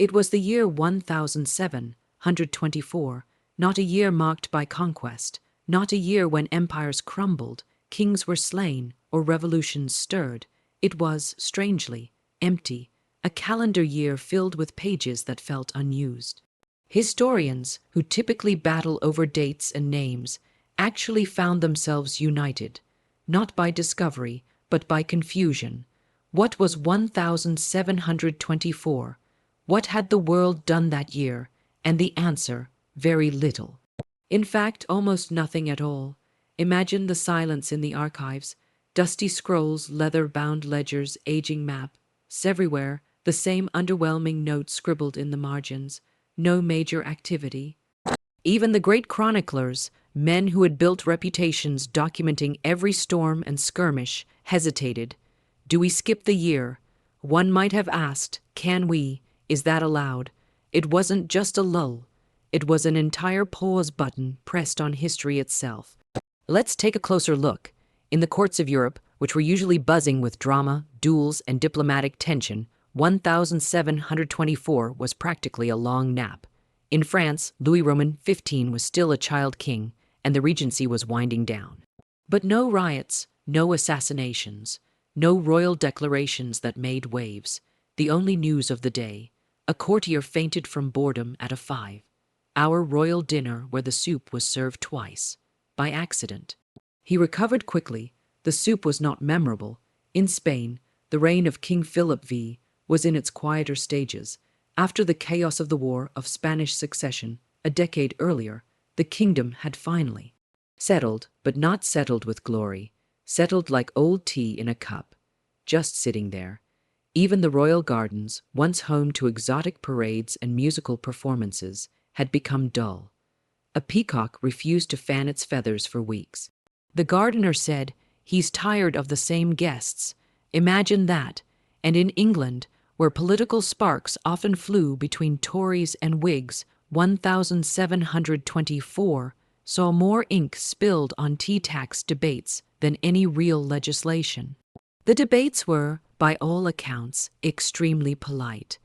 It was the year 1724, not a year marked by conquest, not a year when empires crumbled, kings were slain, or revolutions stirred. It was, strangely, empty, a calendar year filled with pages that felt unused. Historians, who typically battle over dates and names, actually found themselves united, not by discovery, but by confusion. What was 1724? What had the world done that year? And the answer, very little. In fact, almost nothing at all. Imagine the silence in the archives, dusty scrolls, leather-bound ledgers, aging maps, everywhere, the same underwhelming notes scribbled in the margins, no major activity. Even the great chroniclers, men who had built reputations documenting every storm and skirmish, hesitated. Do we skip the year? One might have asked, can we? Is that allowed? It wasn't just a lull. It was an entire pause button pressed on history itself. Let's take a closer look. In the courts of Europe, which were usually buzzing with drama, duels, and diplomatic tension, 1724 was practically a long nap. In France, Louis Roman XV was still a child king, and the regency was winding down. But no riots, no assassinations, no royal declarations that made waves. The only news of the day: a courtier fainted from boredom at a 5-hour royal dinner where the soup was served twice, by accident. He recovered quickly. The soup was not memorable. In Spain, the reign of King Philip V was in its quieter stages. After the chaos of the War of Spanish Succession, a decade earlier, the kingdom had finally settled, but not settled with glory, settled like old tea in a cup, just sitting there. Even the royal gardens, once home to exotic parades and musical performances, had become dull. A peacock refused to fan its feathers for weeks. The gardener said, "He's tired of the same guests." Imagine that. And in England, where political sparks often flew between Tories and Whigs, 1724 saw more ink spilled on tea tax debates than any real legislation. The debates were, by all accounts, extremely polite.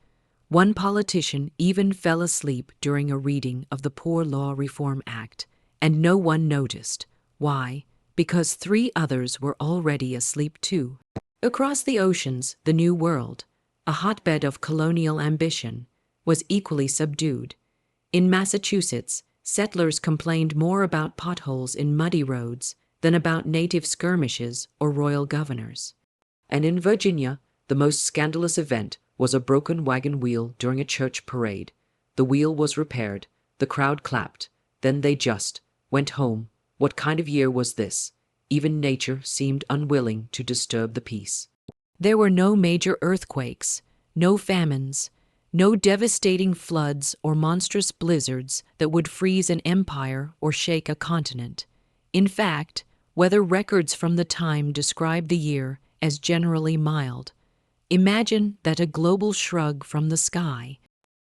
One politician even fell asleep during a reading of the Poor Law Reform Act, and no one noticed. Why? Because 3 others were already asleep too. Across the oceans, the New World, a hotbed of colonial ambition, was equally subdued. In Massachusetts, settlers complained more about potholes in muddy roads than about native skirmishes or royal governors. And in Virginia, the most scandalous event was a broken wagon wheel during a church parade. The wheel was repaired, the crowd clapped, then they just went home. What kind of year was this? Even nature seemed unwilling to disturb the peace. There were no major earthquakes, no famines, no devastating floods or monstrous blizzards that would freeze an empire or shake a continent. In fact, weather records from the time describe the year as generally mild. Imagine that, a global shrug from the sky.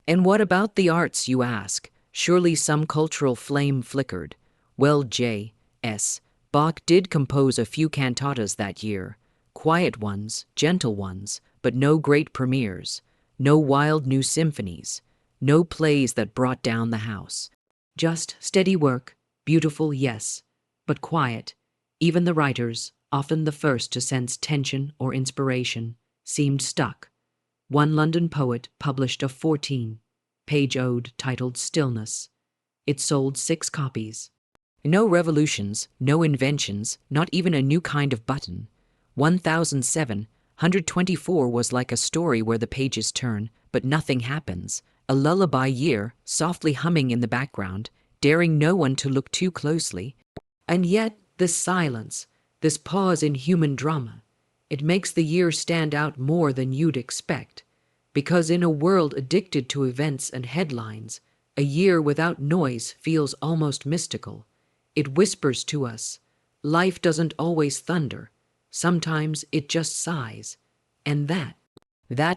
And what about the arts, you ask? Surely some cultural flame flickered. Well, J.S. Bach did compose a few cantatas that year. Quiet ones, gentle ones, but no great premieres, no wild new symphonies, no plays that brought down the house. Just steady work, beautiful, yes, but quiet. Even the writers, often the first to sense tension or inspiration, seemed stuck. One London poet published a 14-page ode titled Stillness. It sold 6 copies. No revolutions, no inventions, not even a new kind of button. 1724 was like a story where the pages turn, but nothing happens. A lullaby year, softly humming in the background, daring no one to look too closely. And yet, this silence, this pause in human drama, it makes the year stand out more than you'd expect. Because in a world addicted to events and headlines, a year without noise feels almost mystical. It whispers to us, life doesn't always thunder. Sometimes it just sighs. And that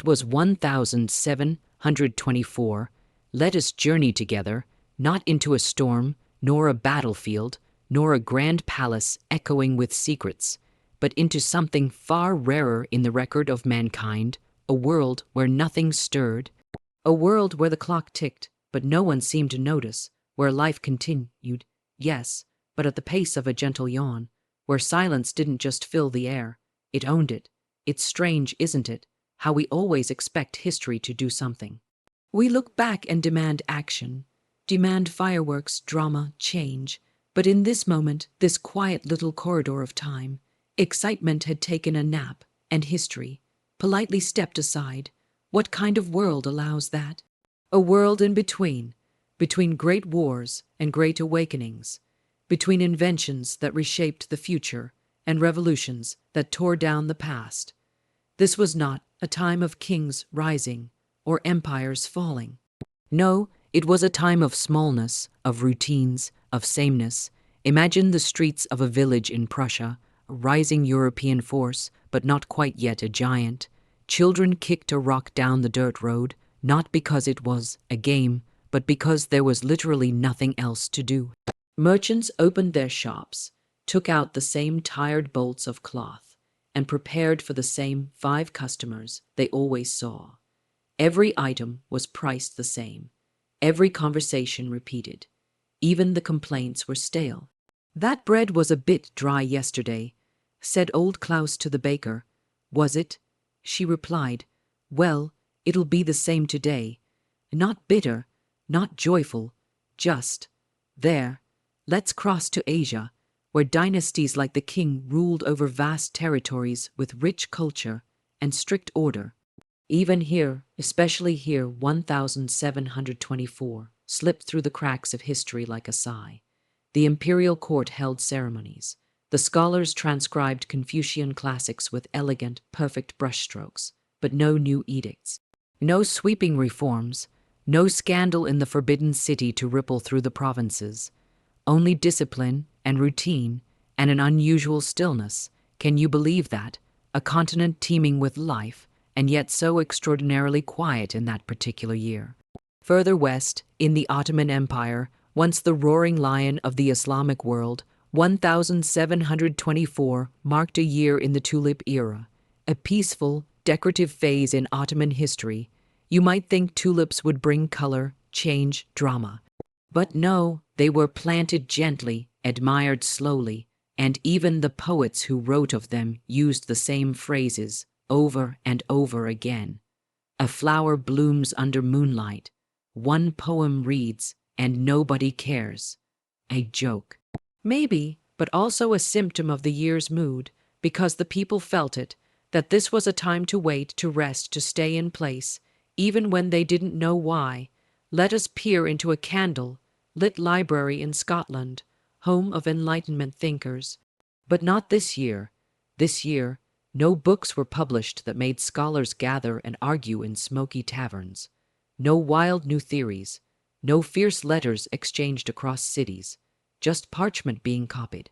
was 1724. Let us journey together, not into a storm, nor a battlefield, nor a grand palace echoing with secrets, but into something far rarer in the record of mankind, a world where nothing stirred. A world where the clock ticked, but no one seemed to notice, where life continued, yes, but at the pace of a gentle yawn, where silence didn't just fill the air, it owned it. It's strange, isn't it, how we always expect history to do something. We look back and demand action, demand fireworks, drama, change, but in this moment, this quiet little corridor of time, excitement had taken a nap, and history politely stepped aside. What kind of world allows that? A world in between great wars and great awakenings, between inventions that reshaped the future and revolutions that tore down the past. This was not a time of kings rising or empires falling. No, it was a time of smallness, of routines, of sameness. Imagine the streets of a village in Prussia, a rising European force, but not quite yet a giant. Children kicked a rock down the dirt road, not because it was a game, but because there was literally nothing else to do. Merchants opened their shops, took out the same tired bolts of cloth, and prepared for the same 5 customers they always saw. Every item was priced the same, every conversation repeated. Even the complaints were stale. "That bread was a bit dry yesterday," said old Klaus to the baker. "Was it?" She replied, "Well, it'll be the same today. Not bitter, not joyful, just there. Let's cross to Asia, where dynasties like the King ruled over vast territories with rich culture and strict order. Even here, especially here, 1724 slipped through the cracks of history like a sigh. The imperial court held ceremonies. The scholars transcribed Confucian classics with elegant, perfect brushstrokes, but no new edicts. No sweeping reforms, no scandal in the forbidden city to ripple through the provinces. Only discipline and routine and an unusual stillness. Can you believe that? A continent teeming with life, and yet so extraordinarily quiet in that particular year. Further west, in the Ottoman Empire, once the roaring lion of the Islamic world, 1724 marked a year in the tulip era, a peaceful, decorative phase in Ottoman history. You might think tulips would bring color, change, drama. But no, they were planted gently, admired slowly, and even the poets who wrote of them used the same phrases over and over again. A flower blooms under moonlight. One poem reads, and nobody cares. A joke. Maybe, but also a symptom of the year's mood, because the people felt it, that this was a time to wait, to rest, to stay in place, even when they didn't know why. Let us peer into a candle-lit library in Scotland, home of Enlightenment thinkers. But not this year. This year, no books were published that made scholars gather and argue in smoky taverns. No wild new theories. No fierce letters exchanged across cities. Just parchment being copied.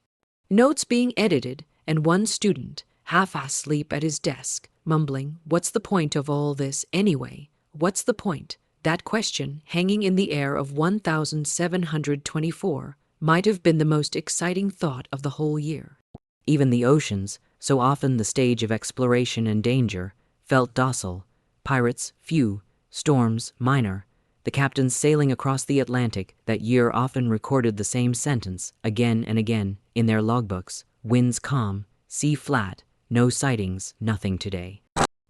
Notes being edited, and one student, half asleep at his desk, mumbling, "What's the point of all this anyway? What's the point?" That question, hanging in the air of 1724, might have been the most exciting thought of the whole year. Even the oceans, so often the stage of exploration and danger, felt docile. Pirates, few. Storms, minor. The captains sailing across the Atlantic that year often recorded the same sentence again and again in their logbooks: winds calm, sea flat, no sightings, nothing today.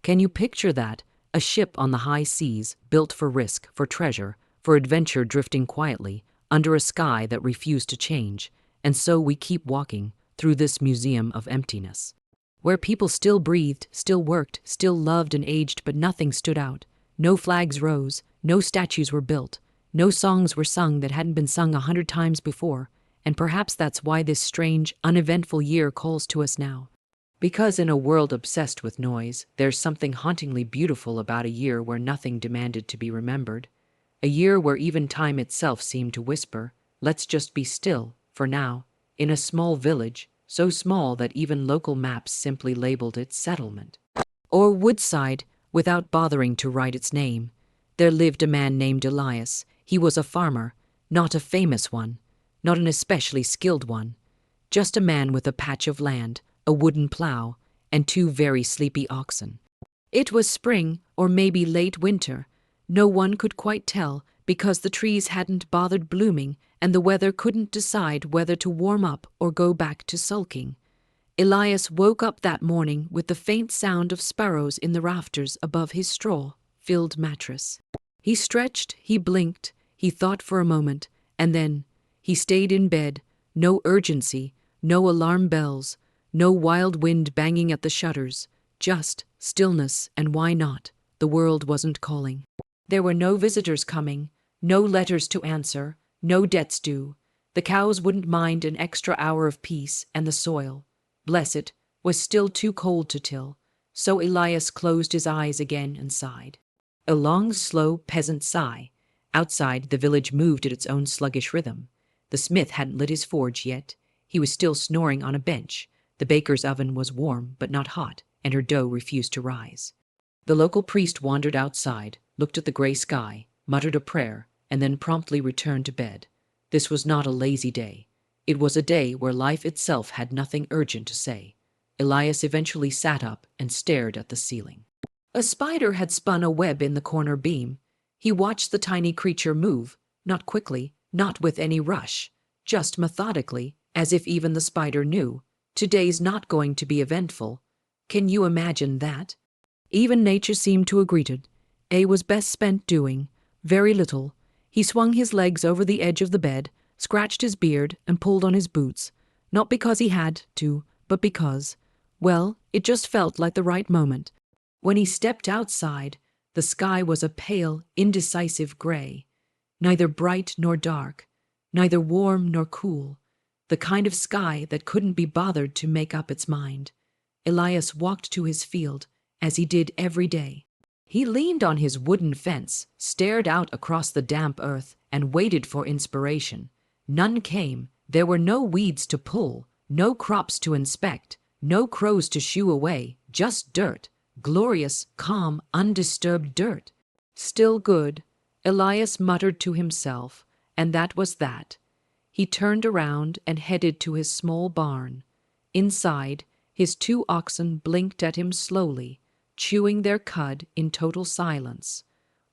Can you picture that? A ship on the high seas, built for risk, for treasure, for adventure, drifting quietly, under a sky that refused to change. And so we keep walking through this museum of emptiness, where people still breathed, still worked, still loved and aged, but nothing stood out. No flags rose, no statues were built, no songs were sung that hadn't been sung 100 times before, and perhaps that's why this strange, uneventful year calls to us now. Because in a world obsessed with noise, there's something hauntingly beautiful about a year where nothing demanded to be remembered. A year where even time itself seemed to whisper, "Let's just be still, for now," in a small village, so small that even local maps simply labeled it Settlement. Or Woodside, without bothering to write its name. There lived a man named Elias. He was a farmer, not a famous one, not an especially skilled one, just a man with a patch of land, a wooden plow, and 2 very sleepy oxen. It was spring, or maybe late winter. No one could quite tell because the trees hadn't bothered blooming and the weather couldn't decide whether to warm up or go back to sulking. Elias woke up that morning with the faint sound of sparrows in the rafters above his straw-filled mattress. He stretched, he blinked, he thought for a moment, and then he stayed in bed. No urgency, no alarm bells, no wild wind banging at the shutters, just stillness, and why not? The world wasn't calling. There were no visitors coming, no letters to answer, no debts due. The cows wouldn't mind an extra hour of peace, and the soil, bless it, was still too cold to till, so Elias closed his eyes again and sighed. A long, slow peasant sigh. Outside, the village moved at its own sluggish rhythm. The smith hadn't lit his forge yet. He was still snoring on a bench. The baker's oven was warm but not hot, and her dough refused to rise. The local priest wandered outside, looked at the gray sky, muttered a prayer, and then promptly returned to bed. This was not a lazy day. It was a day where life itself had nothing urgent to say. Elias eventually sat up and stared at the ceiling. A spider had spun a web in the corner beam. He watched the tiny creature move, not quickly, not with any rush, just methodically, as if even the spider knew, today's not going to be eventful. Can you imagine that? Even nature seemed to agree to it. A was best spent doing very little. He swung his legs over the edge of the bed, scratched his beard, and pulled on his boots, not because he had to, but because, well, it just felt like the right moment. When he stepped outside, the sky was a pale, indecisive gray, neither bright nor dark, neither warm nor cool, the kind of sky that couldn't be bothered to make up its mind. Elias walked to his field, as he did every day. He leaned on his wooden fence, stared out across the damp earth, and waited for inspiration. None came. There were no weeds to pull, no crops to inspect, no crows to shoo away, just dirt. Glorious, calm, undisturbed dirt. Still good, Elias muttered to himself, and that was that. He turned around and headed to his small barn. Inside, his 2 oxen blinked at him slowly, chewing their cud in total silence.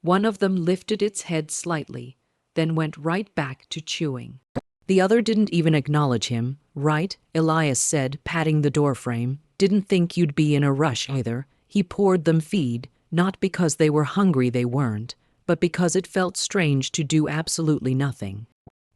One of them lifted its head slightly, then went right back to chewing. The other didn't even acknowledge him. Right, Elias said, patting the doorframe. Didn't think you'd be in a rush either. He poured them feed, not because they were hungry, they weren't, but because it felt strange to do absolutely nothing.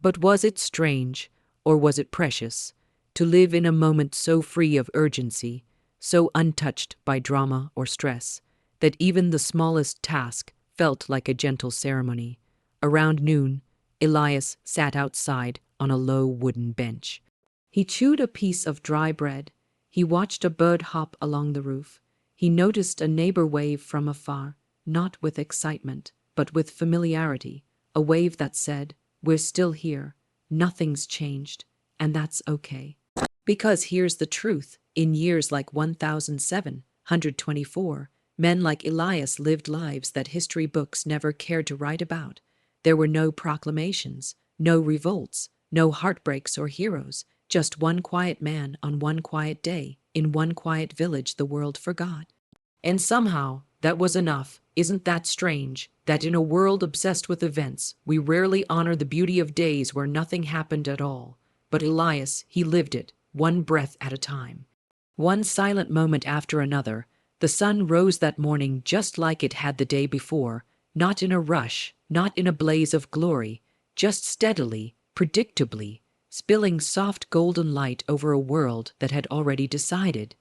But was it strange, or was it precious, to live in a moment so free of urgency, so untouched by drama or stress, that even the smallest task felt like a gentle ceremony? Around noon, Elias sat outside on a low wooden bench. He chewed a piece of dry bread. He watched a bird hop along the roof. He noticed a neighbor wave from afar, not with excitement, but with familiarity, a wave that said, "We're still here, nothing's changed, and that's okay." Because here's the truth, in years like 1724, men like Elias lived lives that history books never cared to write about. There were no proclamations, no revolts, no heartbreaks or heroes, just one quiet man on one quiet day, in one quiet village the world forgot. And somehow, that was enough. Isn't that strange, that in a world obsessed with events, we rarely honor the beauty of days where nothing happened at all? But Elias, he lived it, one breath at a time. One silent moment after another. The sun rose that morning just like it had the day before, not in a rush, not in a blaze of glory, just steadily, predictably, spilling soft golden light over a world that had already decided.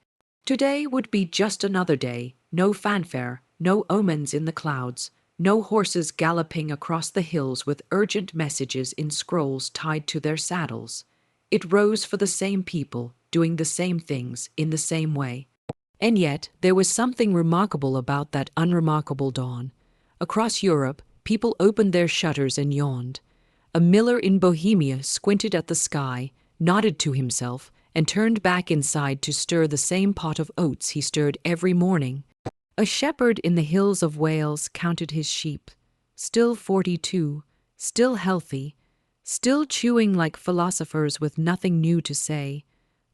Today would be just another day, no fanfare, no omens in the clouds, no horses galloping across the hills with urgent messages in scrolls tied to their saddles. It rose for the same people, doing the same things in the same way. And yet, there was something remarkable about that unremarkable dawn. Across Europe, people opened their shutters and yawned. A miller in Bohemia squinted at the sky, nodded to himself, and turned back inside to stir the same pot of oats he stirred every morning. A shepherd in the hills of Wales counted his sheep, still 42, still healthy, still chewing like philosophers with nothing new to say.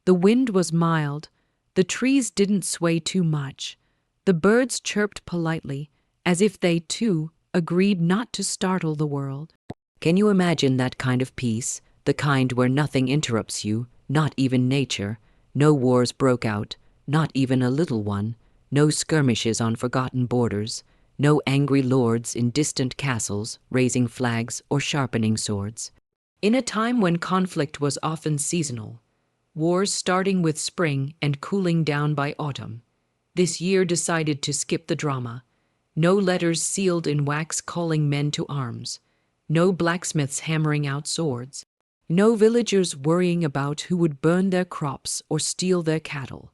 The wind was mild, the trees didn't sway too much, the birds chirped politely, as if they, too, agreed not to startle the world. Can you imagine that kind of peace, the kind where nothing interrupts you, not even nature? No wars broke out, not even a little one, no skirmishes on forgotten borders, no angry lords in distant castles raising flags or sharpening swords. In a time when conflict was often seasonal, wars starting with spring and cooling down by autumn, this year decided to skip the drama. No letters sealed in wax calling men to arms, no blacksmiths hammering out swords, no villagers worrying about who would burn their crops or steal their cattle.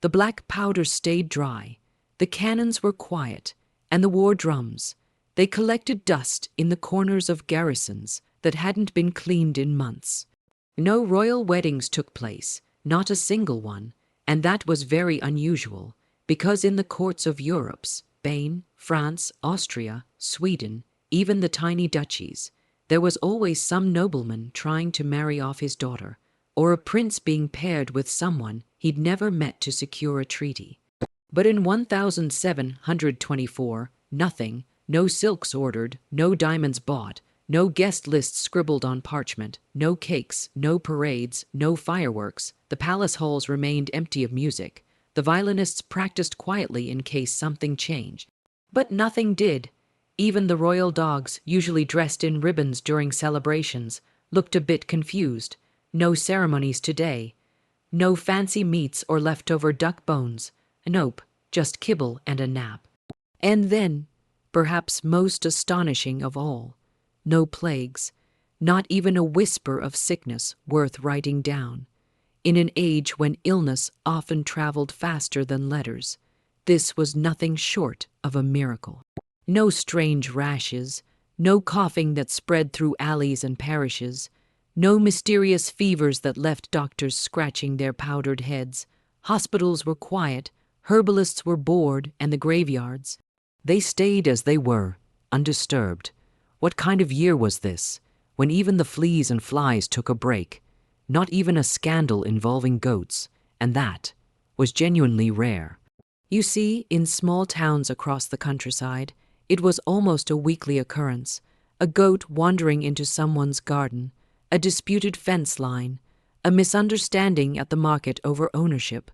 The black powder stayed dry, the cannons were quiet, and the war drums, they collected dust in the corners of garrisons that hadn't been cleaned in months. No royal weddings took place, not a single one, and that was very unusual, because in the courts of Europe's, Spain, France, Austria, Sweden, even the tiny duchies, there was always some nobleman trying to marry off his daughter, or a prince being paired with someone he'd never met to secure a treaty. But in 1724, nothing, no silks ordered, no diamonds bought, no guest lists scribbled on parchment, no cakes, no parades, no fireworks. The palace halls remained empty of music. The violinists practiced quietly in case something changed. But nothing did. Even the royal dogs, usually dressed in ribbons during celebrations, looked a bit confused. No ceremonies today. No fancy meats or leftover duck bones. Nope, just kibble and a nap. And then, perhaps most astonishing of all, no plagues, not even a whisper of sickness worth writing down. In an age when illness often traveled faster than letters, this was nothing short of a miracle. No strange rashes, no coughing that spread through alleys and parishes, no mysterious fevers that left doctors scratching their powdered heads. Hospitals were quiet, herbalists were bored, and the graveyards, they stayed as they were, undisturbed. What kind of year was this, when even the fleas and flies took a break? Not even a scandal involving goats, and that was genuinely rare. You see, in small towns across the countryside, it was almost a weekly occurrence. A goat wandering into someone's garden, a disputed fence line, a misunderstanding at the market over ownership,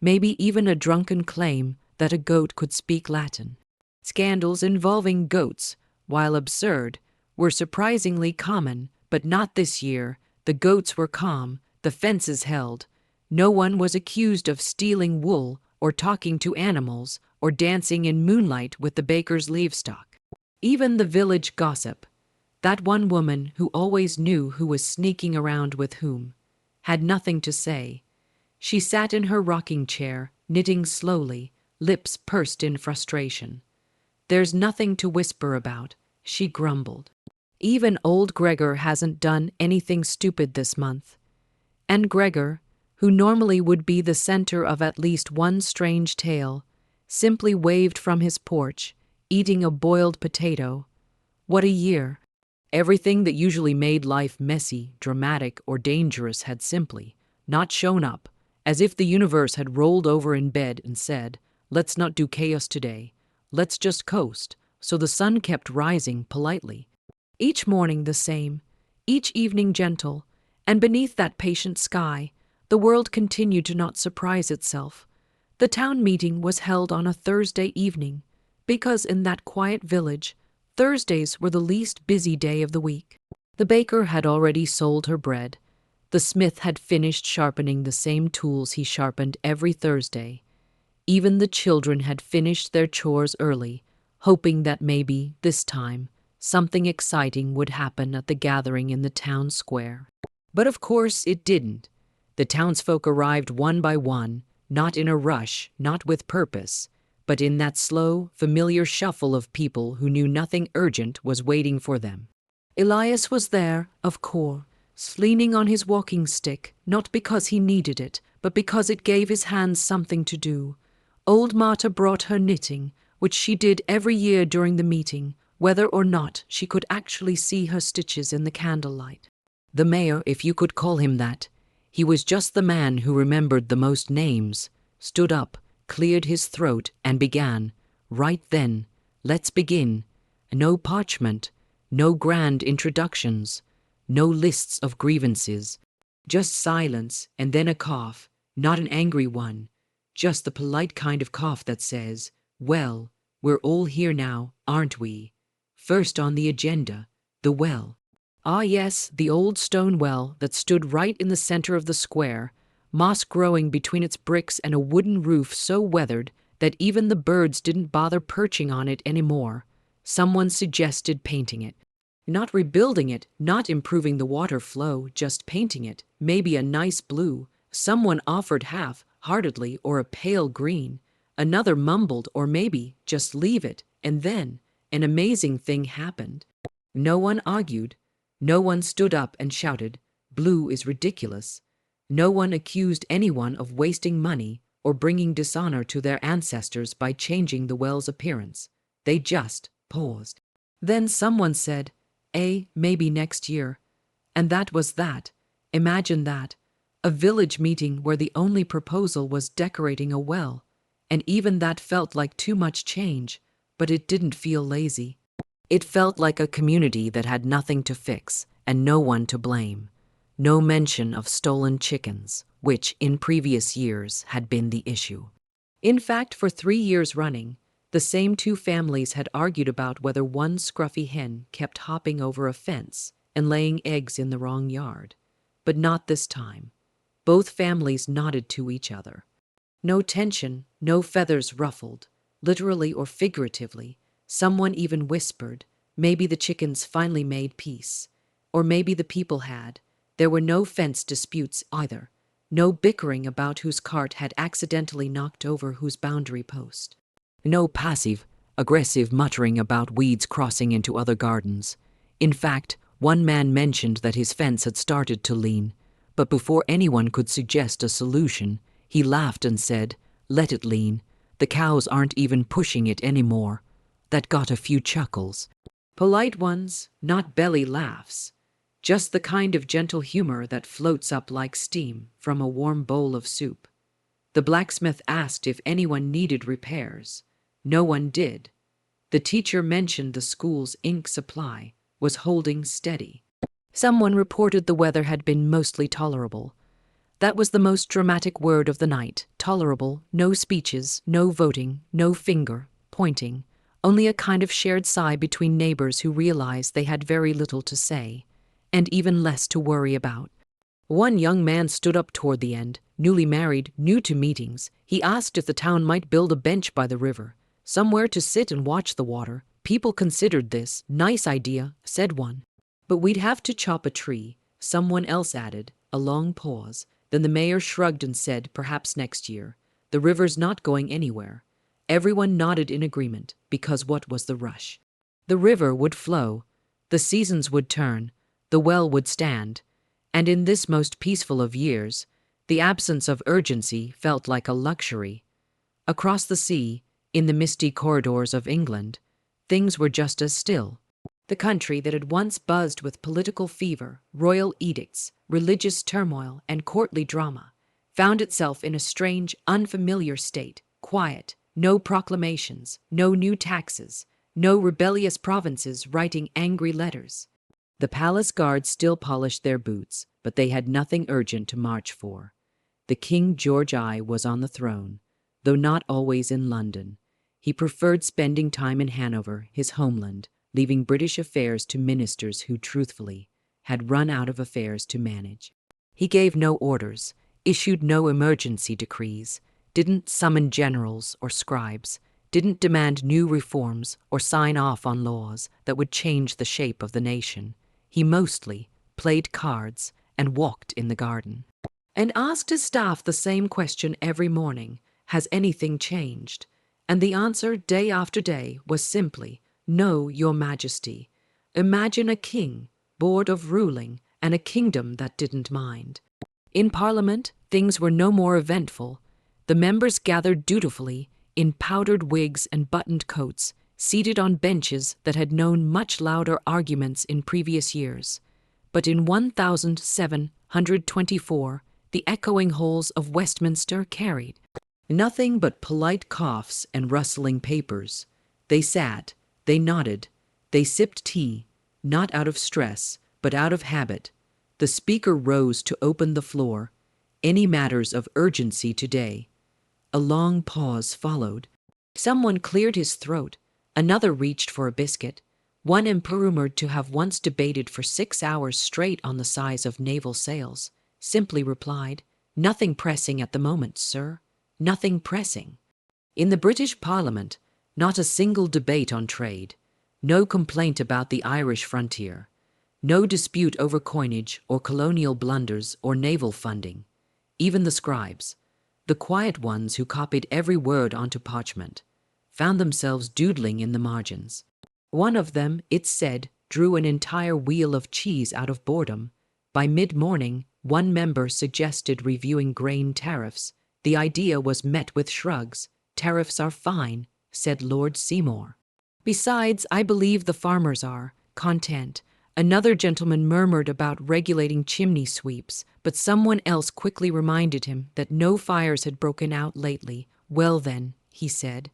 maybe even a drunken claim that a goat could speak Latin. Scandals involving goats, while absurd, were surprisingly common, but not this year. The goats were calm, the fences held. No one was accused of stealing wool or talking to animals or dancing in moonlight with the baker's livestock. Even the village gossip, that one woman who always knew who was sneaking around with whom, had nothing to say. She sat in her rocking chair, knitting slowly, lips pursed in frustration. "There's nothing to whisper about," she grumbled. "Even old Gregor hasn't done anything stupid this month." And Gregor, who normally would be the center of at least one strange tale, simply waved from his porch, eating a boiled potato. What a year! Everything that usually made life messy, dramatic, or dangerous had simply not shown up, as if the universe had rolled over in bed and said, "Let's not do chaos today. Let's just coast." So the sun kept rising politely. Each morning the same, each evening gentle, and beneath that patient sky, the world continued to not surprise itself. The town meeting was held on a Thursday evening, because in that quiet village, Thursdays were the least busy day of the week. The baker had already sold her bread. The smith had finished sharpening the same tools he sharpened every Thursday. Even the children had finished their chores early, hoping that maybe, this time, something exciting would happen at the gathering in the town square. But of course it didn't. The townsfolk arrived one by one, not in a rush, not with purpose, but in that slow, familiar shuffle of people who knew nothing urgent was waiting for them. Elias was there, of course, leaning on his walking stick, not because he needed it, but because it gave his hands something to do. Old Marta brought her knitting, which she did every year during the meeting, whether or not she could actually see her stitches in the candlelight. The mayor, if you could call him that, he was just the man who remembered the most names, stood up, cleared his throat, and began, "Right then, let's begin." No parchment, no grand introductions, no lists of grievances, just silence and then a cough, not an angry one, just the polite kind of cough that says, "Well, we're all here now, aren't we? First on the agenda, the well." Ah yes, the old stone well that stood right in the center of the square, moss growing between its bricks and a wooden roof so weathered that even the birds didn't bother perching on it anymore. Someone suggested painting it. Not rebuilding it, not improving the water flow, just painting it, maybe a nice blue. Someone offered half-heartedly or a pale green. Another mumbled or maybe just leave it, and then an amazing thing happened. No one argued. No one stood up and shouted, "Blue is ridiculous." No one accused anyone of wasting money or bringing dishonor to their ancestors by changing the well's appearance. They just paused. Then someone said, maybe next year. And that was that. Imagine that. A village meeting where the only proposal was decorating a well. And even that felt like too much change, but it didn't feel lazy. It felt like a community that had nothing to fix and no one to blame. No mention of stolen chickens, which in previous years had been the issue. In fact, for 3 years running, the same two families had argued about whether one scruffy hen kept hopping over a fence and laying eggs in the wrong yard. But not this time. Both families nodded to each other. No tension, no feathers ruffled, literally or figuratively. Someone even whispered, maybe the chickens finally made peace. Or maybe the people had. There were no fence disputes either. No bickering about whose cart had accidentally knocked over whose boundary post. No passive, aggressive muttering about weeds crossing into other gardens. In fact, one man mentioned that his fence had started to lean, but before anyone could suggest a solution, he laughed and said, "Let it lean. The cows aren't even pushing it anymore." That got a few chuckles. Polite ones, not belly laughs. Just the kind of gentle humor that floats up like steam from a warm bowl of soup. The blacksmith asked if anyone needed repairs. No one did. The teacher mentioned the school's ink supply was holding steady. Someone reported the weather had been mostly tolerable. That was the most dramatic word of the night. Tolerable, no speeches, no voting, no finger pointing, only a kind of shared sigh between neighbors who realized they had very little to say, and even less to worry about. One young man stood up toward the end, newly married, new to meetings. He asked if the town might build a bench by the river, somewhere to sit and watch the water. People considered this. Nice idea, said one. But we'd have to chop a tree, someone else added. A long pause. Then the mayor shrugged and said, perhaps next year. The river's not going anywhere. Everyone nodded in agreement, because what was the rush? The river would flow. The seasons would turn. The well would stand. And in this most peaceful of years, the absence of urgency felt like a luxury. Across the sea, in the misty corridors of England, things were just as still. The country that had once buzzed with political fever, royal edicts, religious turmoil, and courtly drama, found itself in a strange, unfamiliar state, quiet, no proclamations, no new taxes, no rebellious provinces writing angry letters. The palace guards still polished their boots, but they had nothing urgent to march for. The King George I was on the throne, though not always in London. He preferred spending time in Hanover, his homeland, leaving British affairs to ministers who, truthfully, had run out of affairs to manage. He gave no orders, issued no emergency decrees, didn't summon generals or scribes, didn't demand new reforms or sign off on laws that would change the shape of the nation. He mostly played cards and walked in the garden, and asked his staff the same question every morning, has anything changed? And the answer day after day was simply, no, your majesty. Imagine a king, bored of ruling, and a kingdom that didn't mind. In Parliament, things were no more eventful. The members gathered dutifully, in powdered wigs and buttoned coats, seated on benches that had known much louder arguments in previous years. But in 1724, the echoing halls of Westminster carried nothing but polite coughs and rustling papers. They sat, they nodded, They sipped tea, not out of stress, but out of habit. The speaker rose to open the floor. Any matters of urgency today? A long pause followed. Someone cleared his throat. Another reached for a biscuit. One rumored to have once debated for 6 hours straight on the size of naval sails, simply replied, "Nothing pressing at the moment, sir. Nothing pressing." In the British Parliament, not a single debate on trade, no complaint about the Irish frontier, no dispute over coinage or colonial blunders or naval funding. Even the scribes, the quiet ones who copied every word onto parchment, found themselves doodling in the margins. One of them, it said, drew an entire wheel of cheese out of boredom. By mid-morning, one member suggested reviewing grain tariffs. The idea was met with shrugs. "Tariffs are fine," said Lord Seymour. "Besides, I believe the farmers are content." Another gentleman murmured about regulating chimney sweeps, but someone else quickly reminded him that no fires had broken out lately. "Well then," he said,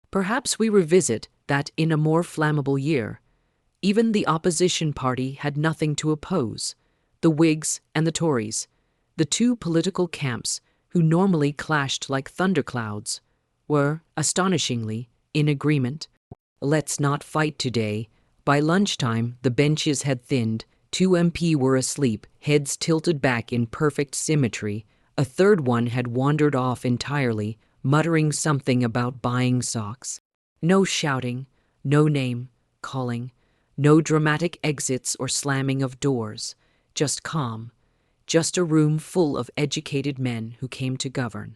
"perhaps we revisit that in a more flammable year." Even the opposition party had nothing to oppose. The Whigs and the Tories, the two political camps who normally clashed like thunderclouds, were, astonishingly, in agreement. Let's not fight today. By lunchtime, the benches had thinned. 2 MP were asleep, heads tilted back in perfect symmetry. A third one had wandered off entirely, muttering something about buying socks. No shouting, no name calling, no dramatic exits or slamming of doors. Just calm, just a room full of educated men who came to govern,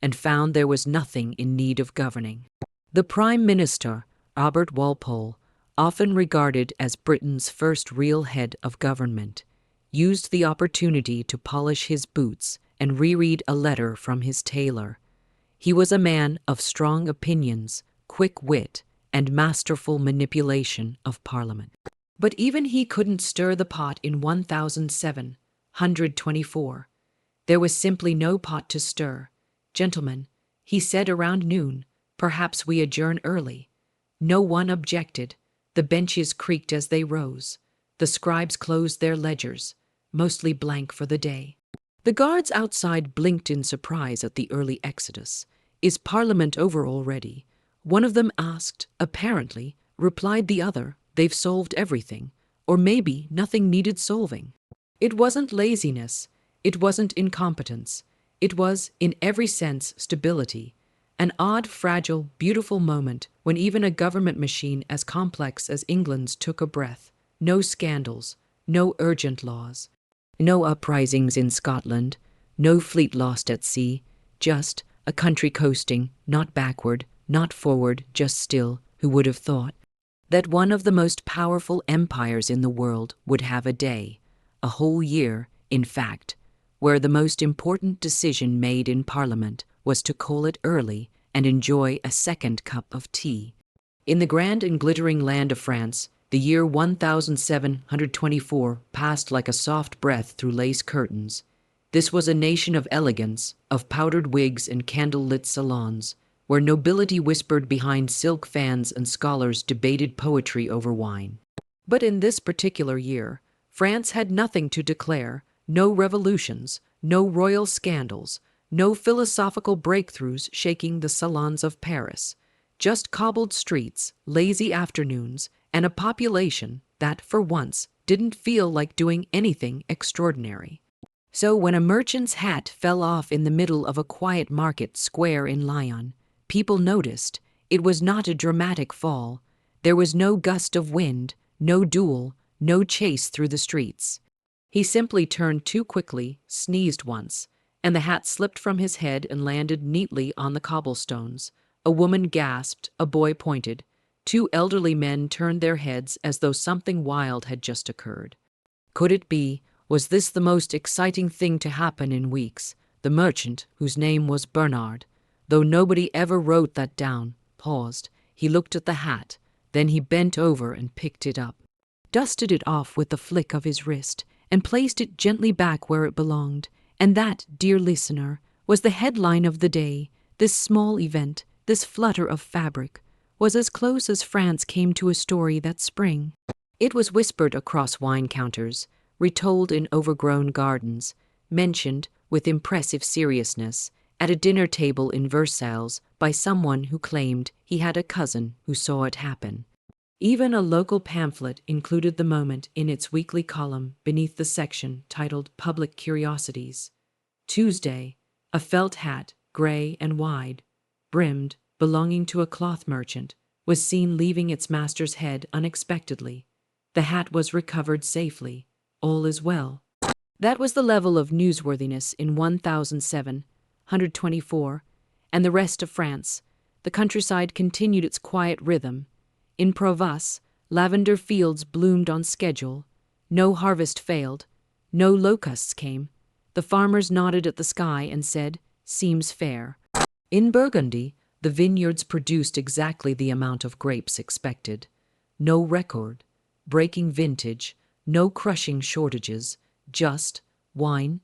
and found there was nothing in need of governing. The Prime Minister, Robert Walpole, often regarded as Britain's first real head of government, used the opportunity to polish his boots and reread a letter from his tailor. He was a man of strong opinions, quick wit, and masterful manipulation of Parliament. But even he couldn't stir the pot in 1724. There was simply no pot to stir. "Gentlemen," he said around noon, "perhaps we adjourn early." No one objected. The benches creaked as they rose. The scribes closed their ledgers, mostly blank for the day. The guards outside blinked in surprise at the early exodus. "Is Parliament over already?" One of them asked. "Apparently," replied the other. "They've solved everything. Or maybe nothing needed solving." It wasn't laziness. It wasn't incompetence. It was, in every sense, stability. An odd, fragile, beautiful moment when even a government machine as complex as England's took a breath. No scandals, no urgent laws, no uprisings in Scotland, no fleet lost at sea, just a country coasting, not backward, not forward, just still. Who would have thought that one of the most powerful empires in the world would have a day, a whole year, in fact, where the most important decision made in Parliament was to call it early and enjoy a second cup of tea. In the grand and glittering land of France, the year 1724 passed like a soft breath through lace curtains. This was a nation of elegance, of powdered wigs and candle-lit salons, where nobility whispered behind silk fans and scholars debated poetry over wine. But in this particular year, France had nothing to declare, no revolutions, no royal scandals, no philosophical breakthroughs shaking the salons of Paris, just cobbled streets, lazy afternoons, and a population that, for once, didn't feel like doing anything extraordinary. So when a merchant's hat fell off in the middle of a quiet market square in Lyon, people noticed. It was not a dramatic fall. There was no gust of wind, no duel, no chase through the streets. He simply turned too quickly, sneezed once, and the hat slipped from his head and landed neatly on the cobblestones. A woman gasped, a boy pointed. 2 elderly men turned their heads as though something wild had just occurred. Could it be? Was this the most exciting thing to happen in weeks? The merchant, whose name was Bernard, though nobody ever wrote that down, paused. He looked at the hat. Then he bent over and picked it up, dusted it off with the flick of his wrist, and placed it gently back where it belonged. And that, dear listener, was the headline of the day. This small event, this flutter of fabric, was as close as France came to a story that spring. It was whispered across wine counters, retold in overgrown gardens, mentioned with impressive seriousness at a dinner table in Versailles by someone who claimed he had a cousin who saw it happen. Even a local pamphlet included the moment in its weekly column beneath the section titled Public Curiosities. Tuesday, a felt hat, gray and wide, brimmed, belonging to a cloth merchant, was seen leaving its master's head unexpectedly. The hat was recovered safely. All is well. That was the level of newsworthiness in 1724, and the rest of France. The countryside continued its quiet rhythm. In Provence, lavender fields bloomed on schedule. No harvest failed. No locusts came. The farmers nodded at the sky and said, "Seems fair." In Burgundy, the vineyards produced exactly the amount of grapes expected. No record-breaking vintage, no crushing shortages, just wine,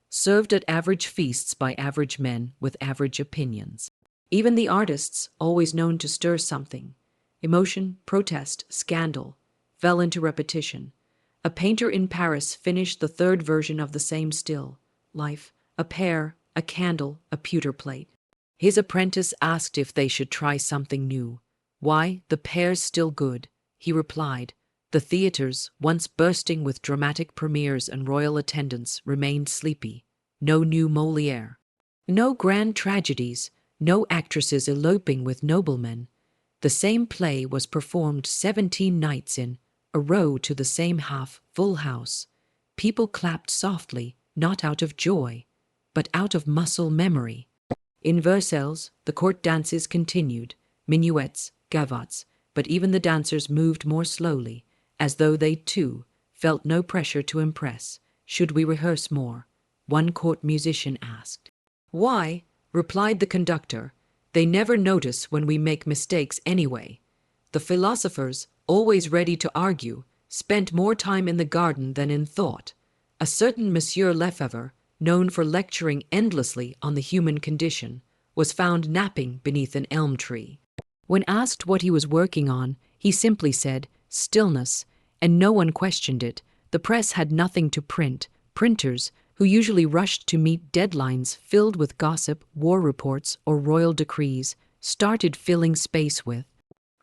served at average feasts by average men with average opinions. Even the artists, always known to stir something, emotion, protest, scandal, fell into repetition. A painter in Paris finished the third version of the same still life, a pear, a candle, a pewter plate. His apprentice asked if they should try something new. "Why, the pear's still good," he replied. The theaters, once bursting with dramatic premieres and royal attendants, remained sleepy. No new Molière. No grand tragedies. No actresses eloping with noblemen. The same play was performed 17 nights in a row to the same half-full house. People clapped softly, not out of joy, but out of muscle memory. In Versailles, the court dances continued, minuets, gavottes, but even the dancers moved more slowly, as though they, too, felt no pressure to impress. "Should we rehearse more?" one court musician asked. "Why?" replied the conductor. "They never notice when we make mistakes anyway." The philosophers, always ready to argue, spent more time in the garden than in thought. A certain Monsieur Lefebvre, known for lecturing endlessly on the human condition, was found napping beneath an elm tree. When asked what he was working on, he simply said, "Stillness," and no one questioned it. The press had nothing to print. Printers, who usually rushed to meet deadlines filled with gossip, war reports, or royal decrees, started filling space with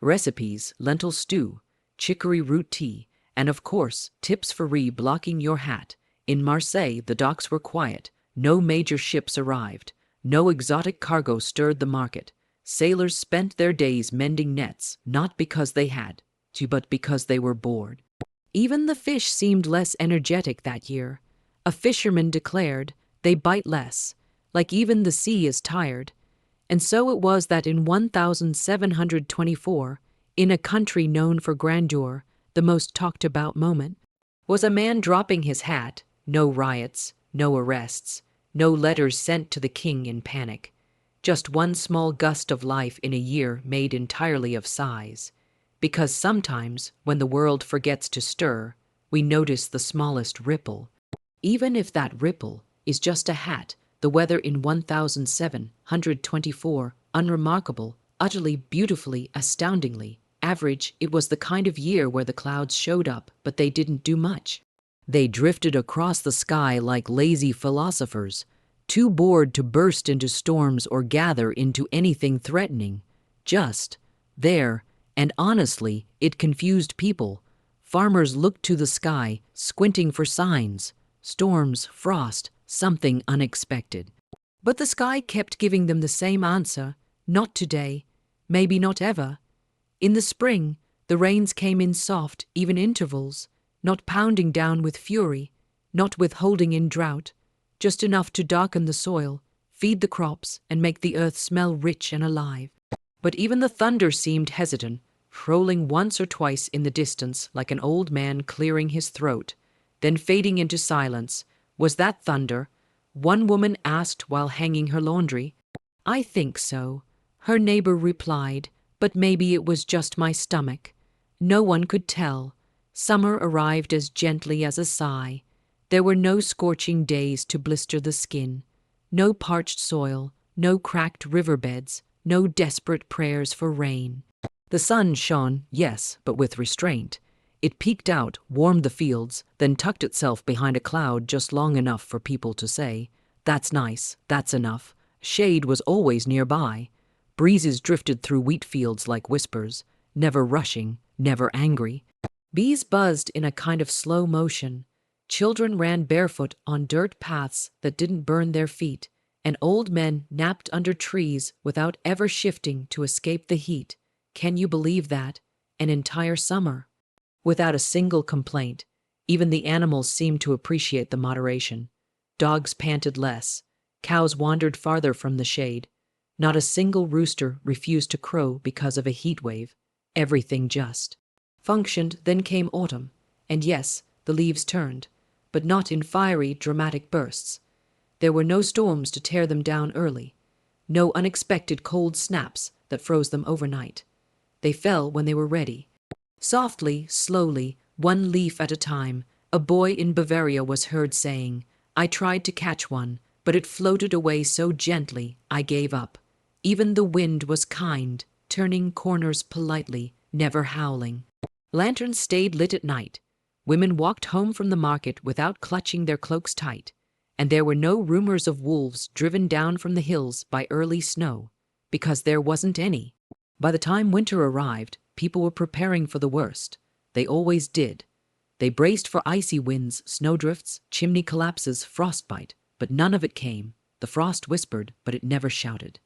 recipes, lentil stew, chicory root tea, and of course, tips for re-blocking your hat. In Marseille, the docks were quiet. No major ships arrived. No exotic cargo stirred the market. Sailors spent their days mending nets, not because they had to, but because they were bored. Even the fish seemed less energetic that year. A fisherman declared, "They bite less, like even the sea is tired." And so it was that in 1724, in a country known for grandeur, the most talked about moment was a man dropping his hat. No riots, no arrests, no letters sent to the king in panic. Just one small gust of life in a year made entirely of sighs. Because sometimes, when the world forgets to stir, we notice the smallest ripple. Even if that ripple is just a hat, the weather in 1724, unremarkable, utterly, beautifully, astoundingly average. It was the kind of year where the clouds showed up, but they didn't do much. They drifted across the sky like lazy philosophers, too bored to burst into storms or gather into anything threatening. Just there, and honestly, it confused people. Farmers looked to the sky, squinting for signs. Storms, frost, something unexpected. But the sky kept giving them the same answer, "Not today, maybe not ever." In the spring, the rains came in soft, even intervals, not pounding down with fury, not withholding in drought, just enough to darken the soil, feed the crops, and make the earth smell rich and alive. But even the thunder seemed hesitant, rolling once or twice in the distance like an old man clearing his throat, then fading into silence. "Was that thunder?" one woman asked while hanging her laundry. "I think so," her neighbor replied, "but maybe it was just my stomach." No one could tell. Summer arrived as gently as a sigh. There were no scorching days to blister the skin, no parched soil, no cracked riverbeds, no desperate prayers for rain. The sun shone, yes, but with restraint. It peeked out, warmed the fields, then tucked itself behind a cloud just long enough for people to say, "That's nice, that's enough." Shade was always nearby. Breezes drifted through wheat fields like whispers, never rushing, never angry. Bees buzzed in a kind of slow motion. Children ran barefoot on dirt paths that didn't burn their feet, and old men napped under trees without ever shifting to escape the heat. Can you believe that? An entire summer. Without a single complaint. Even the animals seemed to appreciate the moderation. Dogs panted less. Cows wandered farther from the shade. Not a single rooster refused to crow because of a heat wave. Everything just functioned. Then came autumn. And yes, the leaves turned, but not in fiery, dramatic bursts. There were no storms to tear them down early. No unexpected cold snaps that froze them overnight. They fell when they were ready. Softly, slowly, one leaf at a time, a boy in Bavaria was heard saying, "I tried to catch one, but it floated away so gently, I gave up." Even the wind was kind, turning corners politely, never howling. Lanterns stayed lit at night. Women walked home from the market without clutching their cloaks tight, and there were no rumors of wolves driven down from the hills by early snow, because there wasn't any. By the time winter arrived, people were preparing for the worst. They always did. They braced for icy winds, snowdrifts, chimney collapses, frostbite, but none of it came. The frost whispered, but it never shouted.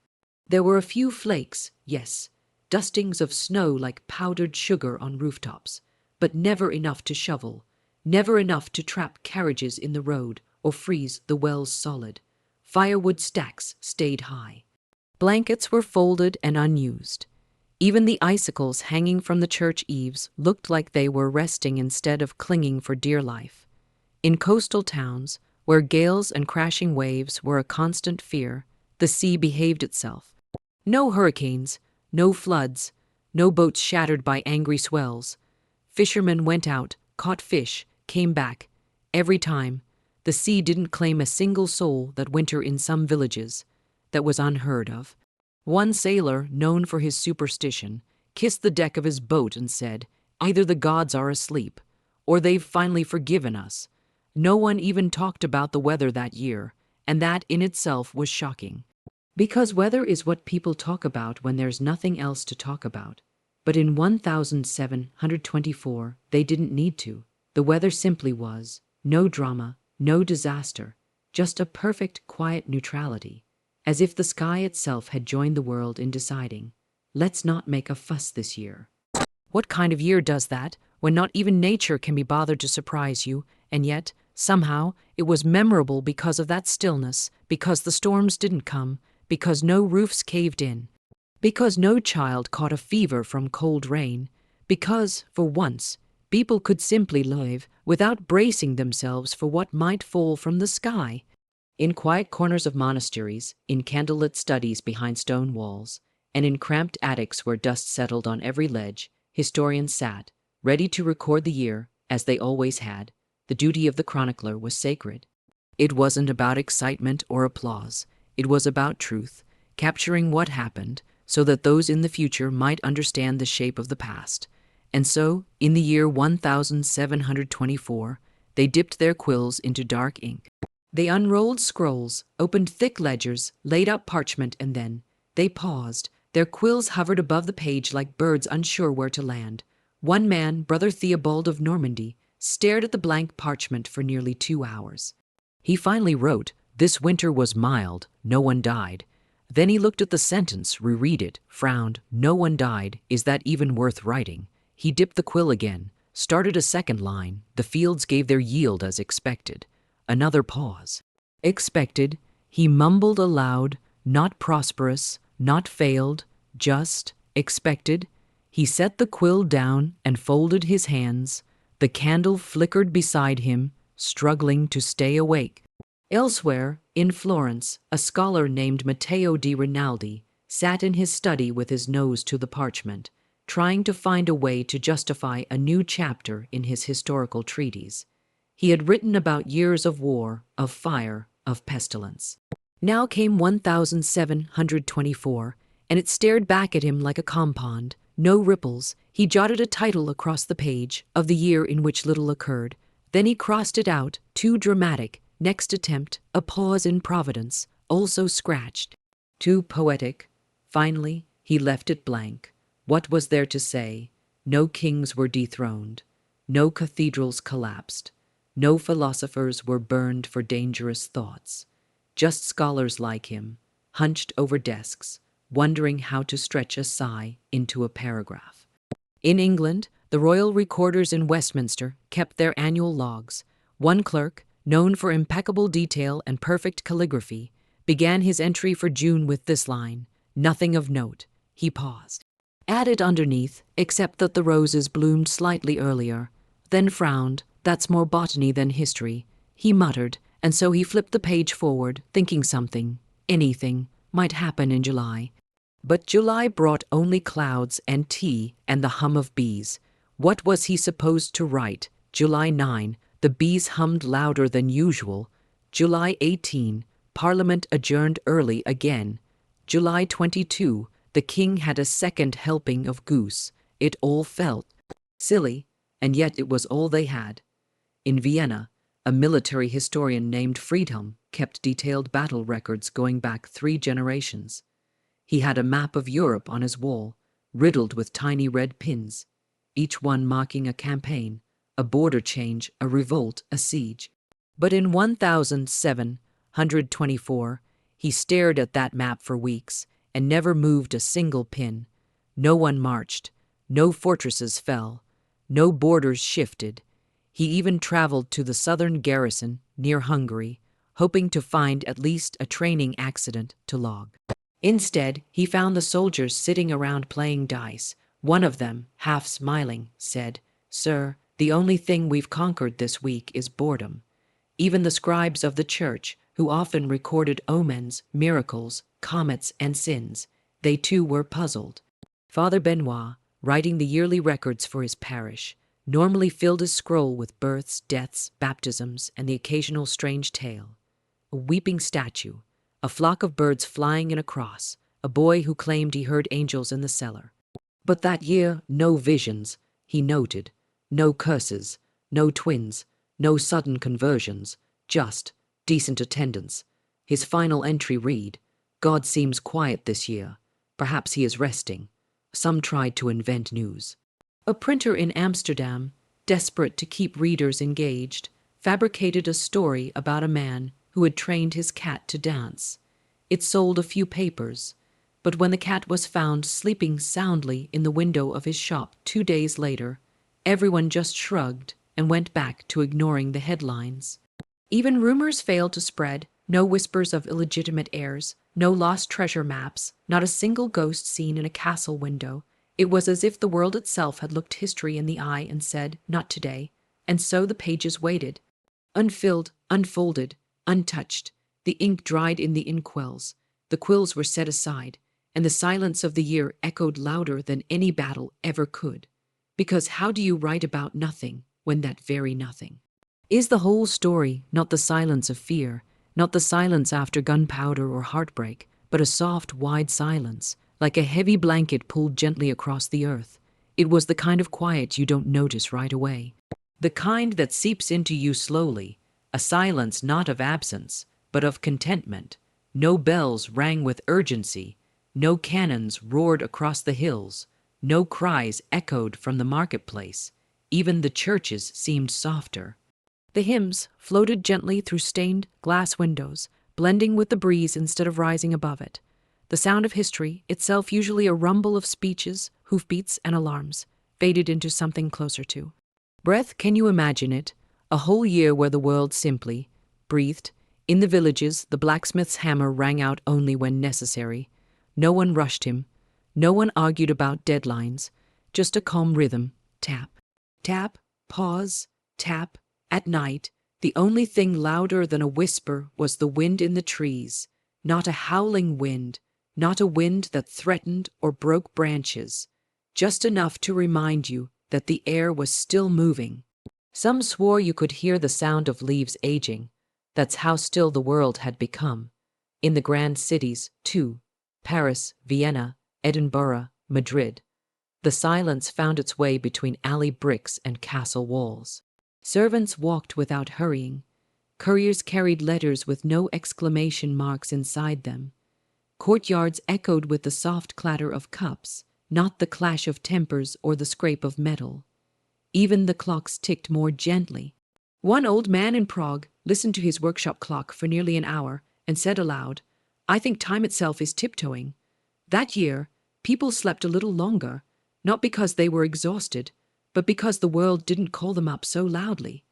There were a few flakes, yes, dustings of snow like powdered sugar on rooftops, but never enough to shovel, never enough to trap carriages in the road or freeze the wells solid. Firewood stacks stayed high. Blankets were folded and unused. Even the icicles hanging from the church eaves looked like they were resting instead of clinging for dear life. In coastal towns, where gales and crashing waves were a constant fear, the sea behaved itself. No hurricanes, no floods, no boats shattered by angry swells. Fishermen went out, caught fish, came back. Every time, the sea didn't claim a single soul that winter in some villages. That was unheard of. One sailor, known for his superstition, kissed the deck of his boat and said, "Either the gods are asleep, or they've finally forgiven us." No one even talked about the weather that year, and that in itself was shocking. Because weather is what people talk about when there's nothing else to talk about. But in 1724, they didn't need to. The weather simply was. No drama, no disaster, just a perfect, quiet neutrality. As if the sky itself had joined the world in deciding, let's not make a fuss this year. What kind of year does that, when not even nature can be bothered to surprise you, and yet, somehow, it was memorable because of that stillness, because the storms didn't come, because no roofs caved in, because no child caught a fever from cold rain, because, for once, people could simply live without bracing themselves for what might fall from the sky. In quiet corners of monasteries, in candlelit studies behind stone walls, and in cramped attics where dust settled on every ledge, historians sat, ready to record the year, as they always had. The duty of the chronicler was sacred. It wasn't about excitement or applause. It was about truth, capturing what happened so that those in the future might understand the shape of the past. And so, in the year 1724, they dipped their quills into dark ink. They unrolled scrolls, opened thick ledgers, laid out parchment, and then they paused. Their quills hovered above the page like birds unsure where to land. One man, Brother Theobald of Normandy, stared at the blank parchment for nearly 2 hours. He finally wrote, "This winter was mild, no one died." Then he looked at the sentence, reread it, frowned. "No one died. Is that even worth writing?" He dipped the quill again, started a second line. The fields gave their yield as expected. Another pause. Expected, he mumbled aloud, not prosperous, not failed, just expected. He set the quill down and folded his hands. The candle flickered beside him, struggling to stay awake. Elsewhere, in Florence, a scholar named Matteo di Rinaldi sat in his study with his nose to the parchment, trying to find a way to justify a new chapter in his historical treatise. He had written about years of war, of fire, of pestilence. Now came 1724, and it stared back at him like a compond. No ripples. He jotted a title across the page of the year in which little occurred. Then he crossed it out, too dramatic. Next attempt, a pause in Providence, also scratched. Too poetic. Finally, he left it blank. What was there to say? No kings were dethroned. No cathedrals collapsed. No philosophers were burned for dangerous thoughts. Just scholars like him, hunched over desks, wondering how to stretch a sigh into a paragraph. In England, the royal recorders in Westminster kept their annual logs. One clerk, known for impeccable detail and perfect calligraphy, began his entry for June with this line, "Nothing of note." He paused. Added underneath, except that the roses bloomed slightly earlier, then frowned. "That's more botany than history," he muttered, and so he flipped the page forward, thinking something, anything, might happen in July. But July brought only clouds and tea and the hum of bees. What was he supposed to write? July 9, the bees hummed louder than usual. July 18, Parliament adjourned early again. July 22, the king had a second helping of goose. It all felt silly, and yet it was all they had. In Vienna, a military historian named Friedhelm kept detailed battle records going back 3 generations. He had a map of Europe on his wall, riddled with tiny red pins, each one marking a campaign, a border change, a revolt, a siege. But in 1724, he stared at that map for weeks and never moved a single pin. No one marched, no fortresses fell, no borders shifted. He even traveled to the southern garrison near Hungary, hoping to find at least a training accident to log. Instead, he found the soldiers sitting around playing dice. One of them, half smiling, said, "Sir, the only thing we've conquered this week is boredom." Even the scribes of the church, who often recorded omens, miracles, comets, and sins, they too were puzzled. Father Benoit, writing the yearly records for his parish, normally filled his scroll with births, deaths, baptisms, and the occasional strange tale. A weeping statue, a flock of birds flying in a cross, a boy who claimed he heard angels in the cellar. But that year, no visions, he noted, no curses, no twins, no sudden conversions, just decent attendance. His final entry read, "God seems quiet this year. Perhaps he is resting." Some tried to invent news. A printer in Amsterdam, desperate to keep readers engaged, fabricated a story about a man who had trained his cat to dance. It sold a few papers, but when the cat was found sleeping soundly in the window of his shop 2 days later, everyone just shrugged and went back to ignoring the headlines. Even rumors failed to spread. No whispers of illegitimate heirs, no lost treasure maps, not a single ghost seen in a castle window. It was as if the world itself had looked history in the eye and said, "Not today." And so the pages waited, unfilled, unfolded, untouched. The ink dried in the inkwells, the quills were set aside, and the silence of the year echoed louder than any battle ever could. Because how do you write about nothing when that very nothing is the whole story? Not the silence of fear, not the silence after gunpowder or heartbreak, but a soft, wide silence, like a heavy blanket pulled gently across the earth. It was the kind of quiet you don't notice right away. The kind that seeps into you slowly, a silence not of absence, but of contentment. No bells rang with urgency, no cannons roared across the hills, no cries echoed from the marketplace. Even the churches seemed softer. The hymns floated gently through stained glass windows, blending with the breeze instead of rising above it. The sound of history, itself usually a rumble of speeches, hoofbeats, and alarms, faded into something closer to breath. Can you imagine it? A whole year where the world simply breathed. In the villages, the blacksmith's hammer rang out only when necessary. No one rushed him. No one argued about deadlines. Just a calm rhythm. Tap, tap, pause, tap. At night, the only thing louder than a whisper was the wind in the trees. Not a howling wind, not a wind that threatened or broke branches. Just enough to remind you that the air was still moving. Some swore you could hear the sound of leaves aging. That's how still the world had become. In the grand cities, too, Paris, Vienna, Edinburgh, Madrid. The silence found its way between alley bricks and castle walls. Servants walked without hurrying. Couriers carried letters with no exclamation marks inside them. Courtyards echoed with the soft clatter of cups, not the clash of tempers or the scrape of metal. Even the clocks ticked more gently. One old man in Prague listened to his workshop clock for nearly an hour and said aloud, "I think time itself is tiptoeing." That year, people slept a little longer, not because they were exhausted, but because the world didn't call them up so loudly.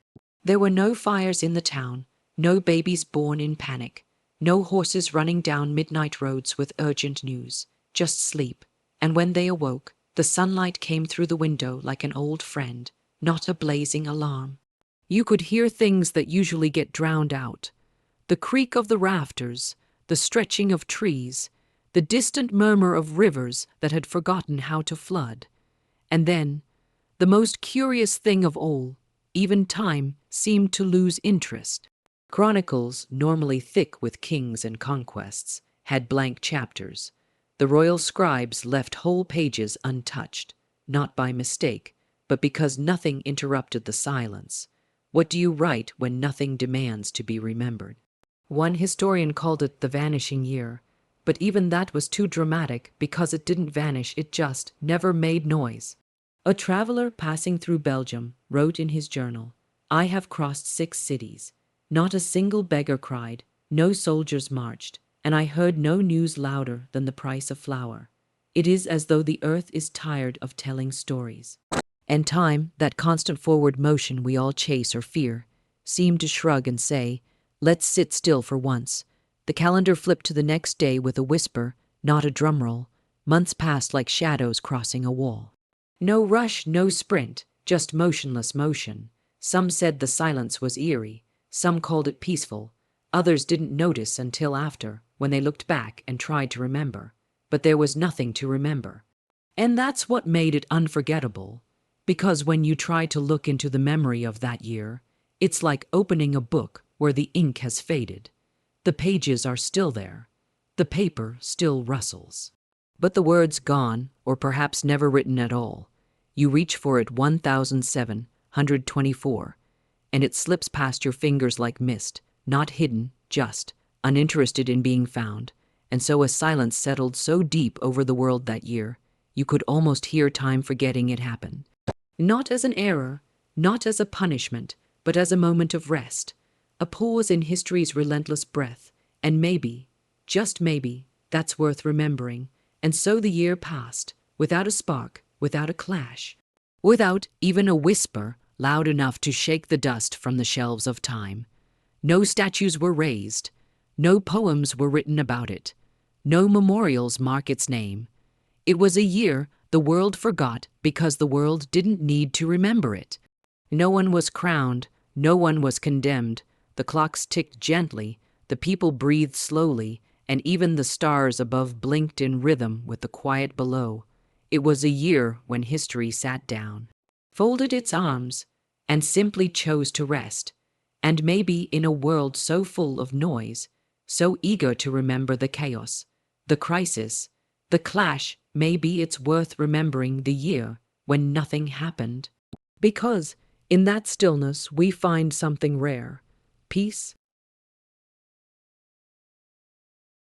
There were no fires in the town, no babies born in panic, no horses running down midnight roads with urgent news, just sleep. And when they awoke, the sunlight came through the window like an old friend, not a blazing alarm. You could hear things that usually get drowned out. The creak of the rafters, the stretching of trees, the distant murmur of rivers that had forgotten how to flood. And then, the most curious thing of all, even time seemed to lose interest. Chronicles, normally thick with kings and conquests, had blank chapters. The royal scribes left whole pages untouched, not by mistake, but because nothing interrupted the silence. What do you write when nothing demands to be remembered? One historian called it the vanishing year, but even that was too dramatic because it didn't vanish, it just never made noise. A traveler passing through Belgium wrote in his journal, "I have crossed 6 cities. Not a single beggar cried, no soldiers marched, and I heard no news louder than the price of flour. It is as though the earth is tired of telling stories." And time, that constant forward motion we all chase or fear, seemed to shrug and say, "Let's sit still for once." The calendar flipped to the next day with a whisper, not a drumroll. Months passed like shadows crossing a wall. No rush, no sprint, just motionless motion. Some said the silence was eerie, some called it peaceful, others didn't notice until after, when they looked back and tried to remember. But there was nothing to remember. And that's what made it unforgettable. Because when you try to look into the memory of that year, it's like opening a book where the ink has faded. The pages are still there. The paper still rustles. But the words gone, or perhaps never written at all. You reach for it 1724, and it slips past your fingers like mist, not hidden, just uninterested in being found. And so a silence settled so deep over the world that year, you could almost hear time forgetting it happened. Not as an error, not as a punishment, but as a moment of rest, a pause in history's relentless breath, and maybe, just maybe, that's worth remembering. And so the year passed, without a spark, without a clash, without even a whisper loud enough to shake the dust from the shelves of time. No statues were raised, no poems were written about it, no memorials mark its name. It was a year the world forgot because the world didn't need to remember it. No one was crowned, no one was condemned. The clocks ticked gently, the people breathed slowly, and even the stars above blinked in rhythm with the quiet below. It was a year when history sat down, folded its arms, and simply chose to rest. And maybe in a world so full of noise, so eager to remember the chaos, the crisis, the clash, maybe it's worth remembering the year when nothing happened. Because in that stillness we find something rare, peace,